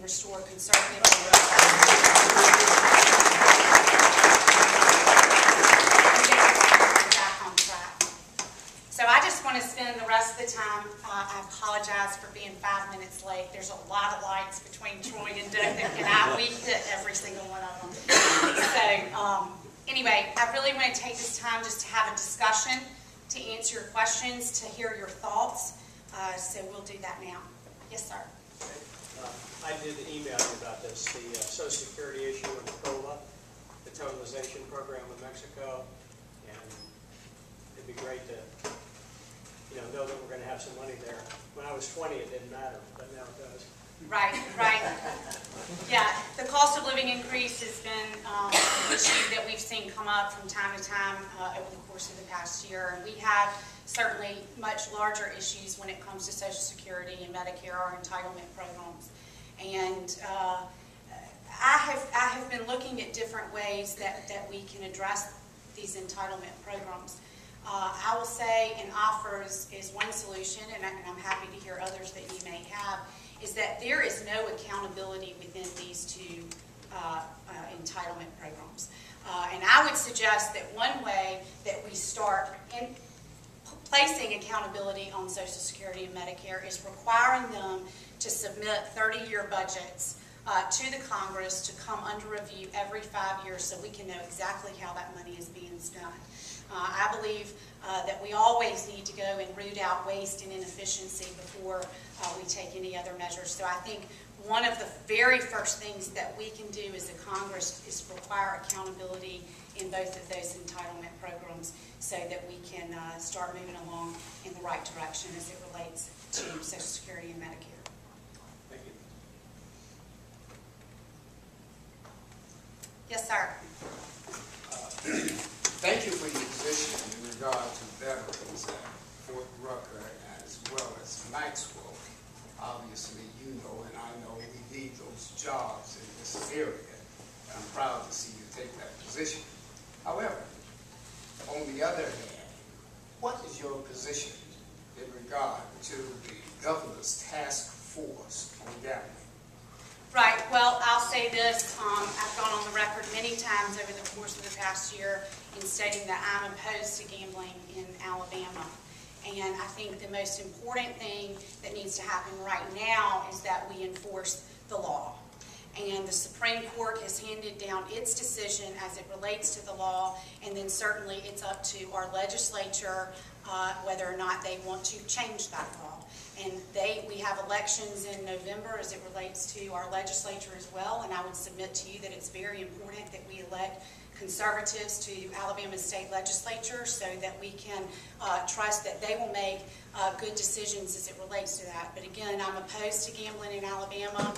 restore conservative back on track. So I just want to spend the rest of the time, I apologize for being 5 minutes late. There's a lot of lights between Troy and Dothan, and we hit every single one of them. So anyway, I really want to take this time just to have a discussion, to answer your questions, to hear your thoughts. So we'll do that now. Yes, sir. I did email you about this, the Social Security issue in COLA, the totalization program with Mexico, and it'd be great to know that we're going to have some money there. When I was 20, it didn't matter, but now it does. Right, right. Yeah, the cost of living increase has been an issue that we've seen come up from time to time over the course of the past year. And we have certainly much larger issues when it comes to Social Security and Medicare, our entitlement programs. And I have been looking at different ways that we can address these entitlement programs. I will say an offer is one solution, and I'm happy to hear others that you may have, is that there is no accountability within these two entitlement programs. And I would suggest that one way that we start in placing accountability on Social Security and Medicare is requiring them to submit 30-year budgets to the Congress to come under review every 5 years so we can know exactly how that money is being spent. I believe that we always need to go and root out waste and inefficiency before we take any other measures. So I think one of the very first things that we can do as a Congress is require accountability in both of those entitlement programs so that we can start moving along in the right direction as it relates to Social Security and Medicare. Thank you. Yes, sir. Thank you for your position in regard to veterans at Fort Rucker as well as Maxwell. Obviously, you know and I know we need those jobs in this area. I'm proud to see you take that position. However, on the other hand, what is your position in regard to the governor's task force on gambling? Right. Well, I'll say this. I've gone on the record many times over the course of the past year in stating that I'm opposed to gambling in Alabama. And I think the most important thing that needs to happen right now is that we enforce the law. And the Supreme Court has handed down its decision as it relates to the law, and then certainly it's up to our legislature whether or not they want to change that law. And we have elections in November as it relates to our legislature as well, and I would submit to you that it's very important that we elect conservatives to Alabama state legislature so that we can trust that they will make good decisions as it relates to that. But again, I'm opposed to gambling in Alabama.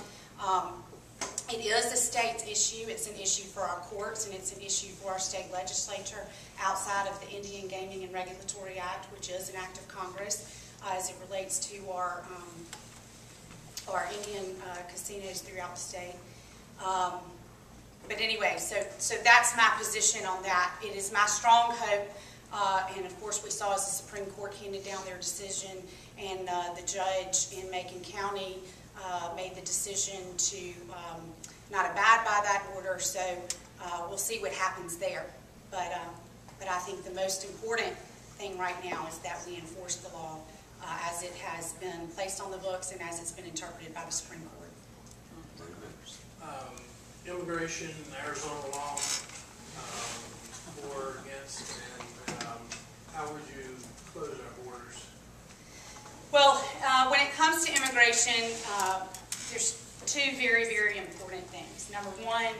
It is a state issue. It's an issue for our courts, and it's an issue for our state legislature outside of the Indian Gaming and Regulatory Act, which is an act of Congress as it relates to our Indian casinos throughout the state. But anyway, so that's my position on that. It is my strong hope, and of course we saw as the Supreme Court handed down their decision, and the judge in Macon County made the decision to not abide by that order, so we'll see what happens there. But I think the most important thing right now is that we enforce the law as it has been placed on the books and as it's been interpreted by the Supreme Court. Immigration, Arizona law, for or against, and how would you close our borders? Well, when it comes to immigration, there's two very, very important things. Number one,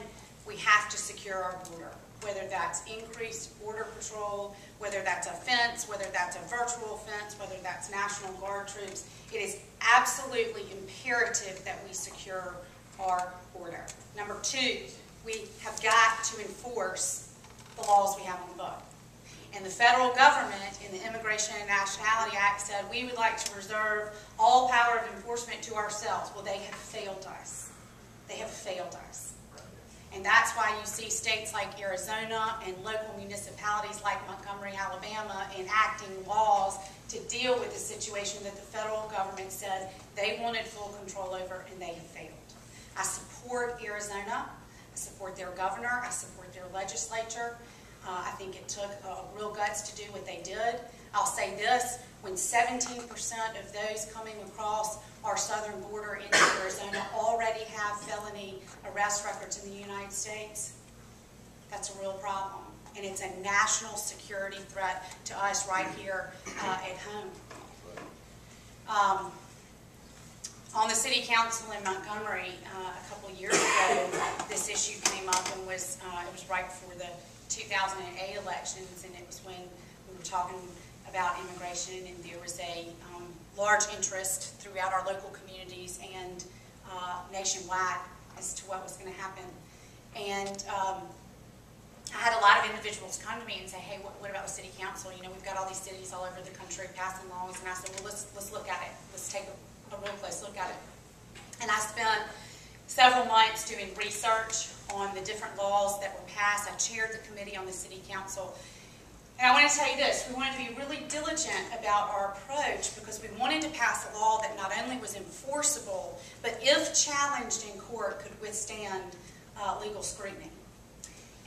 we have to secure our border, whether that's increased border patrol, whether that's a fence, whether that's a virtual fence, whether that's National Guard troops. It is absolutely imperative that we secure our border. Number two, we have got to enforce the laws we have on the book. And the federal government in the Immigration and Nationality Act said we would like to reserve all power of enforcement to ourselves. Well, they have failed us. They have failed us. And that's why you see states like Arizona and local municipalities like Montgomery, Alabama, enacting laws to deal with the situation that the federal government said they wanted full control over, and they have failed. I support Arizona. I support their governor. I support their legislature. I think it took real guts to do what they did. I'll say this, when 17% of those coming across our southern border into Arizona already have felony arrest records in the United States, that's a real problem. And it's a national security threat to us right here at home. On the city council in Montgomery a couple of years ago, this issue came up and it was right before the 2008 elections, and it was when we were talking about immigration, and there was a large interest throughout our local communities and nationwide as to what was going to happen. And I had a lot of individuals come to me and say, hey, what about the city council? You know, we've got all these cities all over the country passing laws. And I said, well, let's look at it. Let's take a real close look at it. And I spent several months doing research on the different laws that were passed. I chaired the committee on the city council. And I want to tell you this, we wanted to be really diligent about our approach because we wanted to pass a law that not only was enforceable, but if challenged in court, could withstand legal scrutiny.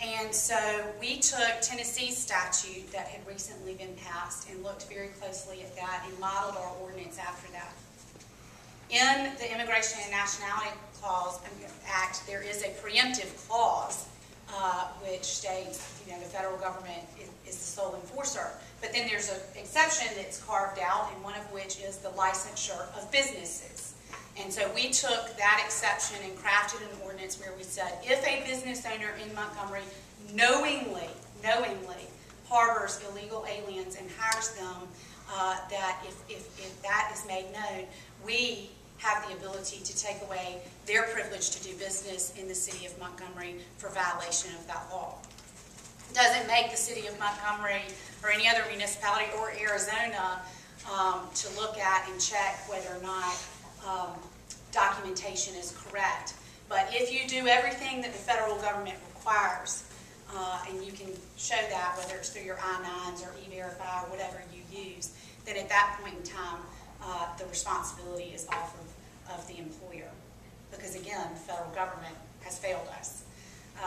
And so we took Tennessee's statute that had recently been passed and looked very closely at that and modeled our ordinance after that. In the Immigration and Nationality Act, there is a preemptive clause which states, you know, the federal government is the sole enforcer. But then there's an exception that's carved out, and one of which is the licensure of businesses. And so we took that exception and crafted an ordinance where we said, if a business owner in Montgomery knowingly harbors illegal aliens and hires them, that if that is made known, we have the ability to take away their privilege to do business in the city of Montgomery for violation of that law. Doesn't make the city of Montgomery or any other municipality or Arizona to look at and check whether or not documentation is correct. But if you do everything that the federal government requires, and you can show that, whether it's through your I-9s or E-Verify or whatever you use, then at that point in time, the responsibility is off of the employer. Because again, the federal government has failed us.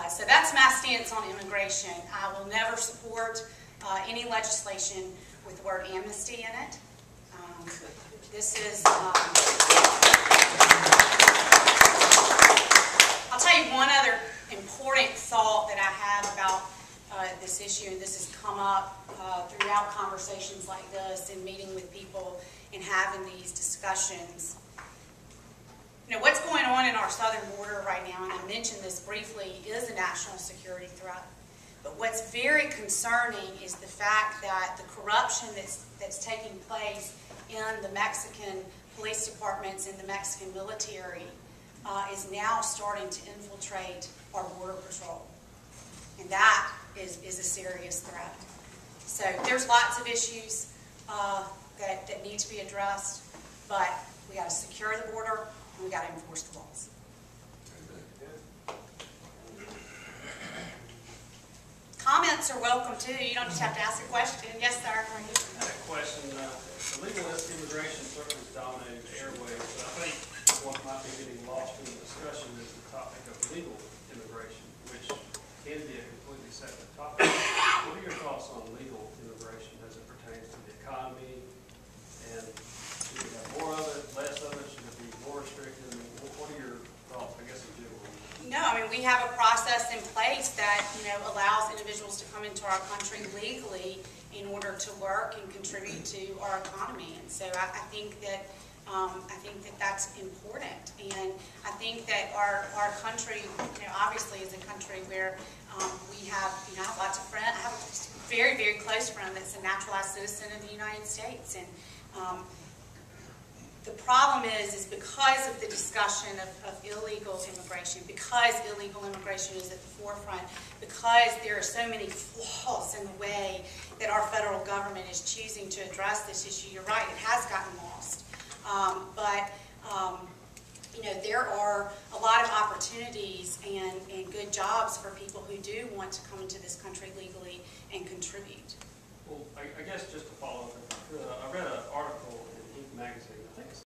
So that's my stance on immigration. I will never support any legislation with the word amnesty in it. This is, I'll tell you one other important thought that I have about this issue, and this has come up throughout conversations like this and meeting with people and having these discussions. You know, what's going on in our southern border right now, and I mentioned this briefly, is a national security threat. But what's very concerning is the fact that the corruption that's taking place in the Mexican police departments and the Mexican military is now starting to infiltrate our border patrol. And that is a serious threat. So there's lots of issues that need to be addressed, but we got to secure the border and we got to enforce the laws. Comments are welcome too. You don't just have to ask a question. Yes, sir. I had a question. Illegal immigration certainly dominated the airwaves, but I think what might be getting lost in the discussion is the topic of legal immigration, which can be a completely separate topic. What are your thoughts on legal immigration as it pertains to the economy? And should we have more of it, less of it? Should it be more restricted? I mean, what are your thoughts, I guess, in general? No, I mean, we have a process in place that, you know, allows individuals to come into our country legally in order to work and contribute to our economy. And so I think that that's important. And I think that our country, you know, obviously is a country where we have, you know, I have lots of friends. I have a very, very close friend that's a naturalized citizen of the United States. And the problem is because of the discussion of illegal immigration, because illegal immigration is at the forefront, because there are so many flaws in the way that our federal government is choosing to address this issue, you're right, it has gotten lost. You know, there are a lot of opportunities and good jobs for people who do want to come into this country legally and contribute. Well, I guess just to follow up, I read an article in Inc. magazine